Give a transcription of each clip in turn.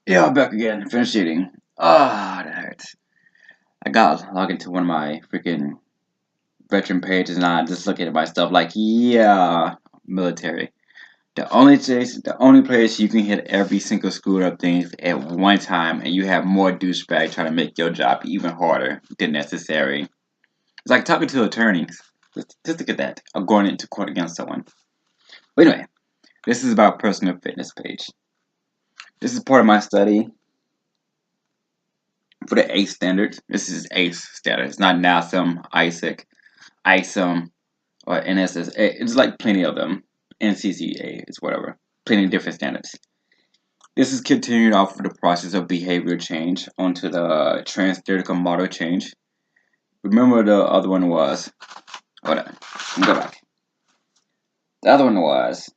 Yeah, I'm back again. Finished eating. Ah, that hurts. I got log into one of my freaking veteran pages and I just looking at my stuff like, yeah, military. The only place you can hit every single screwed up thing at one time, and you have more douchebags trying to make your job even harder than necessary. It's like talking to attorneys. Just look at that. I'm going into court against someone. But anyway, this is about personal fitness page. This is part of my study for the ACE standards. This is ACE standard. It's not NASM, ISAC, ISOM, or NSS. It's like plenty of them. NCCA is whatever. Plenty of different standards. This is continuing off of the process of behavior change onto the trans-theoretical model change. Remember the other one was, hold on, let me go back. The other one was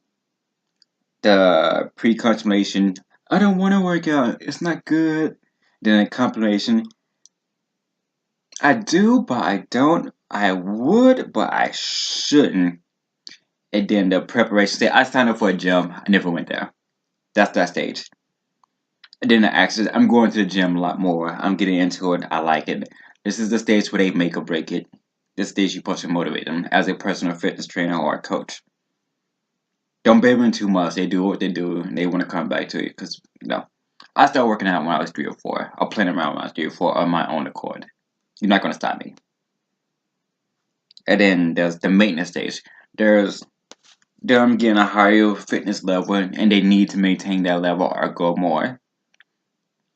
the pre-contemplation, I don't want to work out, it's not good. Then the compilation, I do, but I don't. I would, but I shouldn't. And then the preparation stage, I signed up for a gym. I never went there. That's that stage. And then the access, I'm going to the gym a lot more. I'm getting into it. I like it. This is the stage where they make or break it. This stage you're supposed to motivate them as a personal fitness trainer or a coach. Don't baby them too much. They do what they do, and they want to come back to you. Because, I started working out when I was 3 or 4. I'll play around when I was 3 or 4 on my own accord. You're not going to stop me. And then there's the maintenance stage. There's them getting a higher fitness level and they need to maintain that level or go more.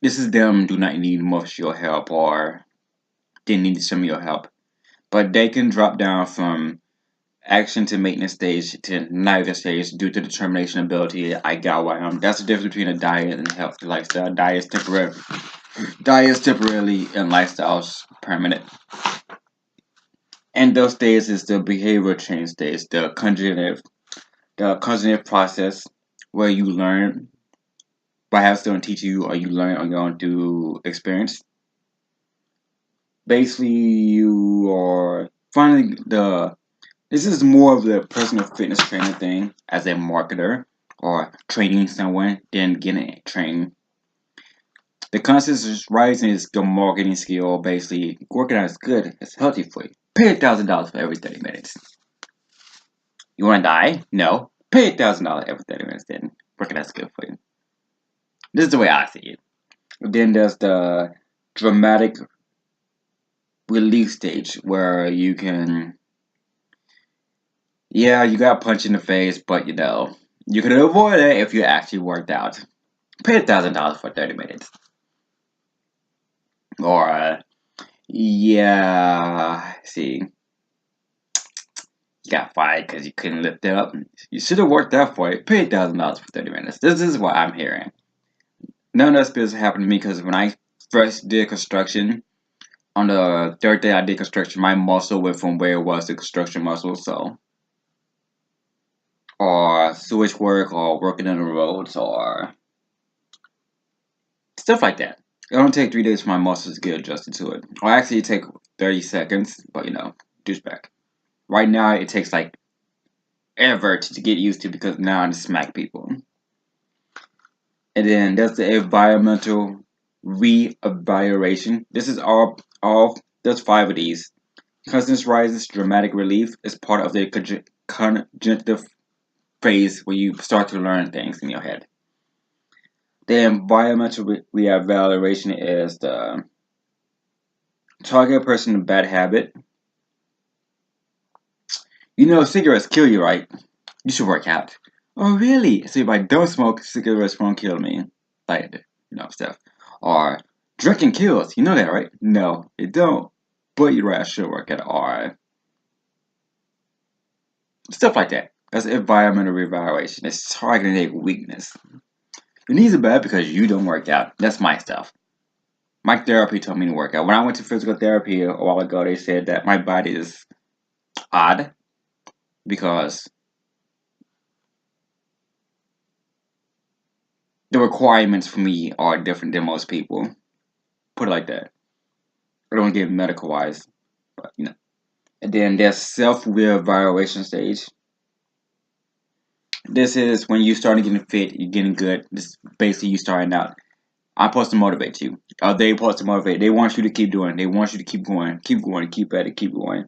This is them do not need much of your help or they need some of your help. But they can drop down from action to maintenance stage to neither stage due to determination ability. I got why that's the difference between a diet and healthy lifestyle. Diet is temporary. Diet is temporarily and lifestyles permanent. And those stages is the behavioral change stage, the cognitive process where you learn by having someone teach you or you learn on your own through experience. Basically, you are finding this is more of the personal fitness trainer thing as a marketer or training someone than getting trained. The concept is rising is your marketing skill. Basically, working out is good. It's healthy for you. Pay $1,000 for every 30 minutes. You want to die? No. Pay $1,000 every 30 minutes. Then working out's good for you. This is the way I see it. Then there's the dramatic relief stage where you can, yeah, you got punched in the face, but you can avoid it if you actually worked out. Pay $1,000 for 30 minutes. Or, yeah, see, you got fired because you couldn't lift it up. You should have worked out for it. Pay $1,000 for 30 minutes. This is what I'm hearing. None of this happened to me because when I first did construction, on the third day I did construction, my muscle went from where it was to construction muscle, so or sewage work or working on the roads or stuff like that. It don't take 3 days for my muscles to get adjusted to it. Or actually it take 30 seconds, but douchebag. Right now it takes like ever to get used to because now I just smack people. And then there's the environmental re-evaluation. This is all there's 5 of these. Constant rises, dramatic relief is part of the cognitive phase where you start to learn things in your head. The environmental re-evaluation is the target a person in a bad habit. Cigarettes kill you, right? You should work out. Oh, really? So if I don't smoke, cigarettes won't kill me. Like, stuff. Or drinking kills. You know that, right? No, it don't. But you're right, I should work out. Or stuff like that. That's environmental reevaluation. It's targeting a weakness. Your knees are bad because you don't work out. That's my stuff. My therapy told me to work out. When I went to physical therapy a while ago, they said that my body is odd because the requirements for me are different than most people. Put it like that. I don't get medical wise, but And then there's self-revaluation stage. This is when you starting getting fit, you're getting good. This is basically you starting out. I'm supposed to motivate you. Are they supposed to motivate? They want you to keep doing. They want you to keep going, keep at it, keep going.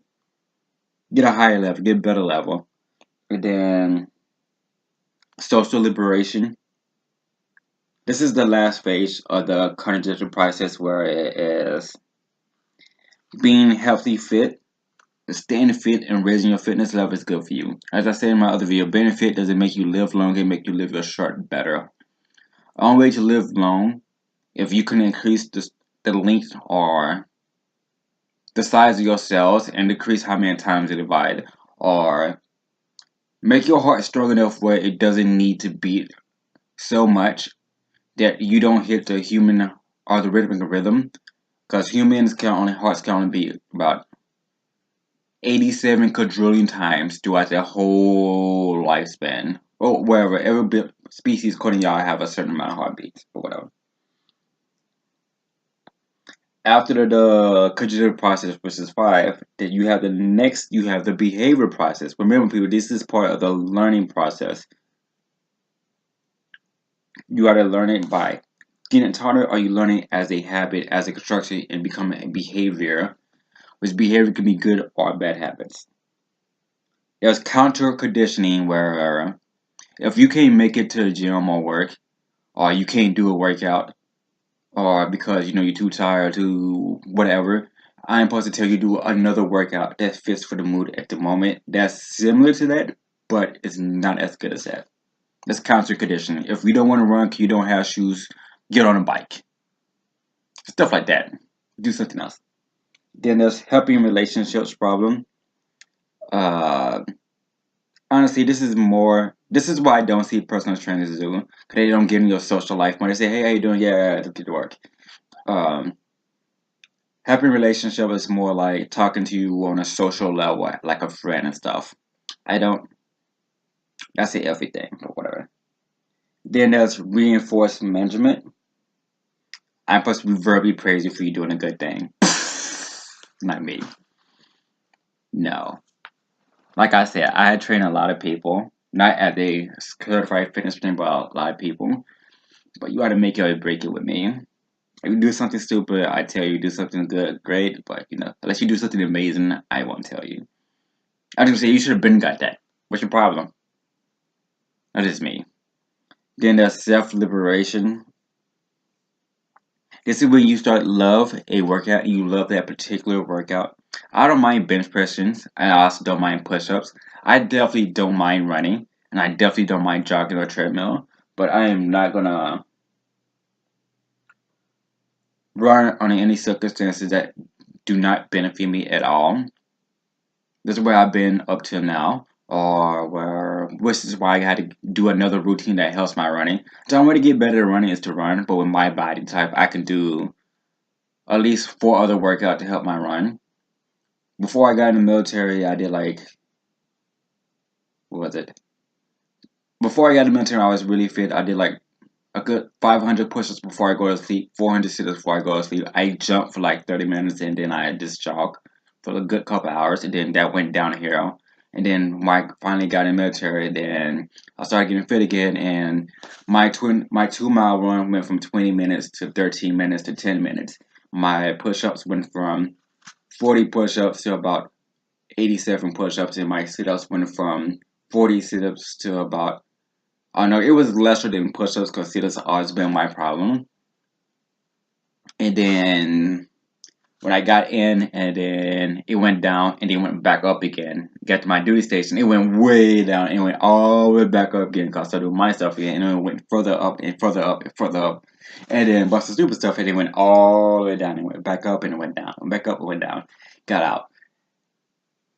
Get a higher level, get a better level. And then social liberation. This is the last phase of the cognitive process where it is being healthy fit. Staying fit and raising your fitness level is good for you. As I said in my other video, being fit doesn't make you live longer, it make you live your short better. The only way to live long, if you can increase the length or the size of your cells and decrease how many times they divide, or make your heart strong enough where it doesn't need to beat so much that you don't hit the human or the rhythmic rhythm, because hearts can only beat about 87 quadrillion times throughout their whole lifespan. Or wherever, every species according to y'all have a certain amount of heartbeats or whatever. After the cognitive process, which is 5, then you have the behavior process. Remember, people, this is part of the learning process. You either learn it by getting taught it, or you learn it as a habit, as a construction, and becoming a behavior, which behavior can be good or bad habits. There's counter conditioning, where if you can't make it to the gym or work, or you can't do a workout, or because you're too tired to whatever, I'm supposed to tell you to do another workout that fits for the mood at the moment. That's similar to that, but it's not as good as that. That's counter conditioning. If you don't want to run, you don't have shoes, get on a bike. Stuff like that. Do something else. Then there's helping relationships problem. Uh, Honestly, this is why I don't see personal trainers do, because they don't get in your social life more. They say, hey, how you doing? Yeah, let's get to work. Helping relationship is more like talking to you on a social level, like a friend and stuff. I say everything, or whatever. Then there's reinforced management. I'm supposed to be verbally praise you for you doing a good thing. Not me. No. Like I said, I train a lot of people, not as a certified fitness trainer, but a lot of people. But you gotta make it or break it with me. If you do something stupid, I tell you. Do something good, great. But unless you do something amazing, I won't tell you. I just say you should have been got that. What's your problem? That is me. Then there's self-liberation. This is when you start love a workout and you love that particular workout. I don't mind bench presses, and I also don't mind push-ups. I definitely don't mind running, and I definitely don't mind jogging or treadmill. But I am not gonna run under any circumstances that do not benefit me at all. This is where I've been up till now, which is why I had to do another routine that helps my running. So I'm going to get better at running is to run, but with my body type, I can do at least 4 other workouts to help my run. Before I got in the military, I did what was it? Before I got in the military, I was really fit. I did a good 500 push-ups before I go to sleep, 400 sit-ups before I go to sleep. I jumped for 30 minutes, and then I just jog for a good couple hours, and then that went downhill. And then when I finally got in the military, then I started getting fit again, and my 2-mile run went from 20 minutes to 13 minutes to 10 minutes. My push-ups went from 40 push-ups to about 87 push-ups, and my sit-ups went from 40 sit-ups to about, oh no, it was lesser than push-ups because sit-ups always been my problem. And then when I got in, and then it went down, and then went back up again. Got to my duty station, it went way down, and it went all the way back up again because I started doing my stuff again, and then it went further up and further up and further up. And then bust the stupid stuff, and it went all the way down, and went back up, and it went down, went back up, and went down. Got out.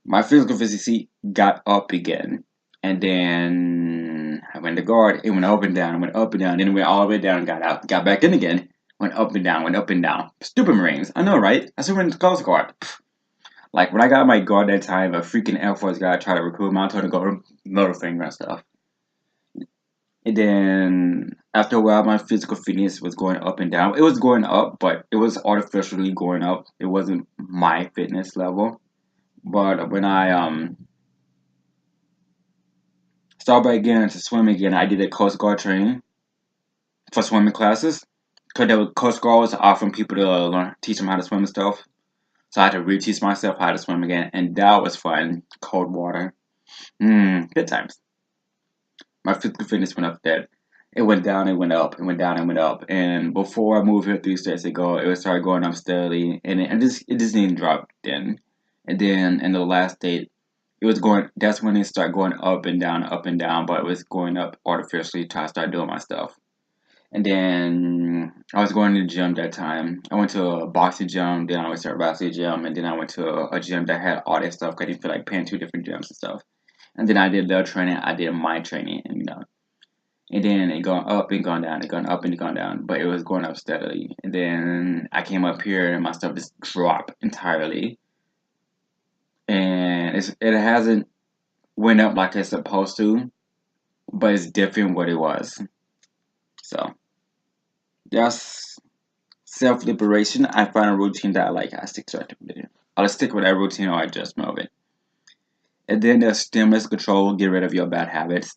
My physical efficiency got up again. And then I went to guard, it went up and down, went up and down, then it went all the way down and got out. Got back in again, went up and down, went up and down. Stupid Marines, I know, right? I still went to Coast Guard. When I got my guard that time, a freaking Air Force guy tried to recruit me, I told him to go middle finger and stuff. And then after a while, my physical fitness was going up and down. It was going up, but it was artificially going up. It wasn't my fitness level. But when I started back again to swim again, I did a Coast Guard training for swimming classes. because the Coast Guard was offering people to teach them how to swim and stuff. So I had to reteach myself how to swim again, and that was fun. Cold water. Good times. My physical fitness went up there. It went down, it went up, it went down, it went up. And before I moved here 3 states ago, it started going up steadily, and it just didn't drop then. And then in the last state, it was going. That's when it started going up and down. But it was going up artificially till I started doing my stuff. And then I was going to the gym that time. I went to a boxing gym, then I went to a wrestling gym, and then I went to a gym that had all that stuff. 'Cause I didn't feel like paying 2 different gyms and stuff. And then I did their training, I did my training, and and then it going up and going down, it going up and going down, but it was going up steadily. And then I came up here and my stuff just dropped entirely, and it hasn't went up like it's supposed to, but it's different what it was. So that's self-liberation. I find a routine that I like. I stick to it. I'll stick with that routine or I just move it. And then there's stimulus control. Get rid of your bad habits.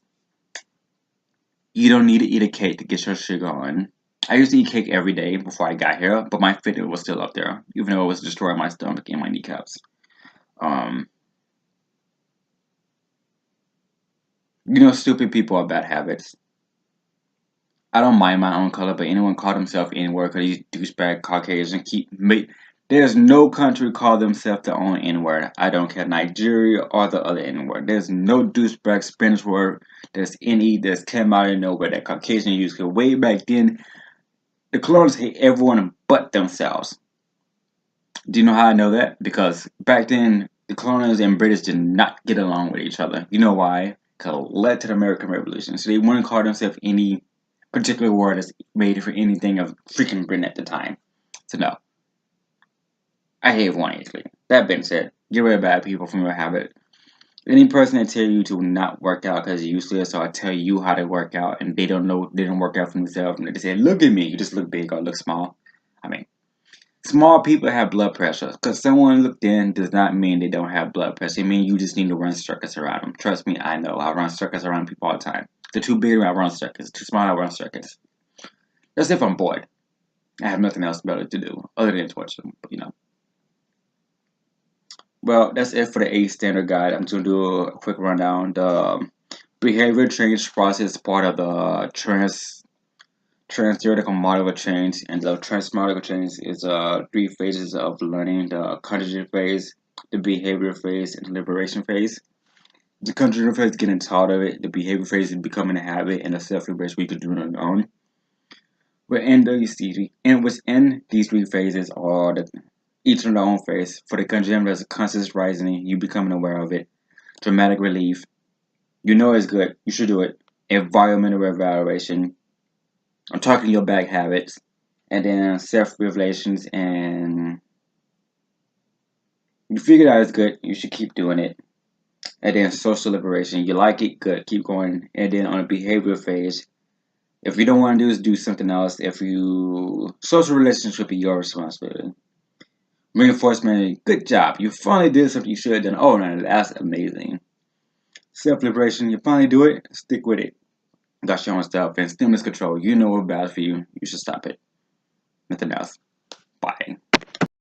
You don't need to eat a cake to get your sugar on. I used to eat cake every day before I got here, but my fitness was still up there, even though it was destroying my stomach and my kneecaps. Stupid people have bad habits. I don't mind my own color, but anyone call themselves N-word because these douchebag Caucasians there's no country call themselves their own N-word. I don't care, Nigeria or the other N-word. There's no douchebag Spanish word that's N-E that's came out of nowhere that Caucasian used. Because way back then, the colonials hate everyone but themselves. Do you know how I know that? Because back then, the colonials and British did not get along with each other. You know why? Because it led to the American Revolution. So they wouldn't call themselves any particular word that's made for anything of freaking Britain at the time. So no. I hate one actually. That being said, get rid of bad people from your habit. Any person that tell you to not work out because you're useless or tell you how to work out and they don't work out for themselves and they say, look at me, you just look big or look small. I mean, small people have blood pressure. Because someone looked in does not mean they don't have blood pressure. It means you just need to run circuits around them. Trust me, I know. I run circuits around people all the time. They're too big, I run circuits. Too small, I run circuits. That's if I'm bored. I have nothing else better to do other than torture them, Well, that's it for the 8 standard guide. I'm just going to do a quick rundown. The behavior change process is part of the trans-theoretical model of change, and the trans-model of change is 3 phases of learning: the contingent phase, the behavior phase, and the liberation phase. The contingent phase is getting taught of it, the behavior phase is becoming a habit, and the self-liberation we could do on our own. Within these 3 phases are each in their own phase. For the contingent, there's a conscious rising, you becoming aware of it. Dramatic relief, you know it's good, you should do it. Environmental evaluation, I'm talking your bad habits, and then self-revelations, and you figured out it's good, you should keep doing it. And then social liberation, you like it, good, keep going. And then on the behavioral phase, if you don't want to do something else. Social relationship is your responsibility. Reinforcement, good job, you finally did something you should have done. Oh man, that's amazing. Self-liberation, you finally do it, stick with it. That's your own stuff. And stimulus control, you know what's bad for you, you should stop it. Nothing else. Bye.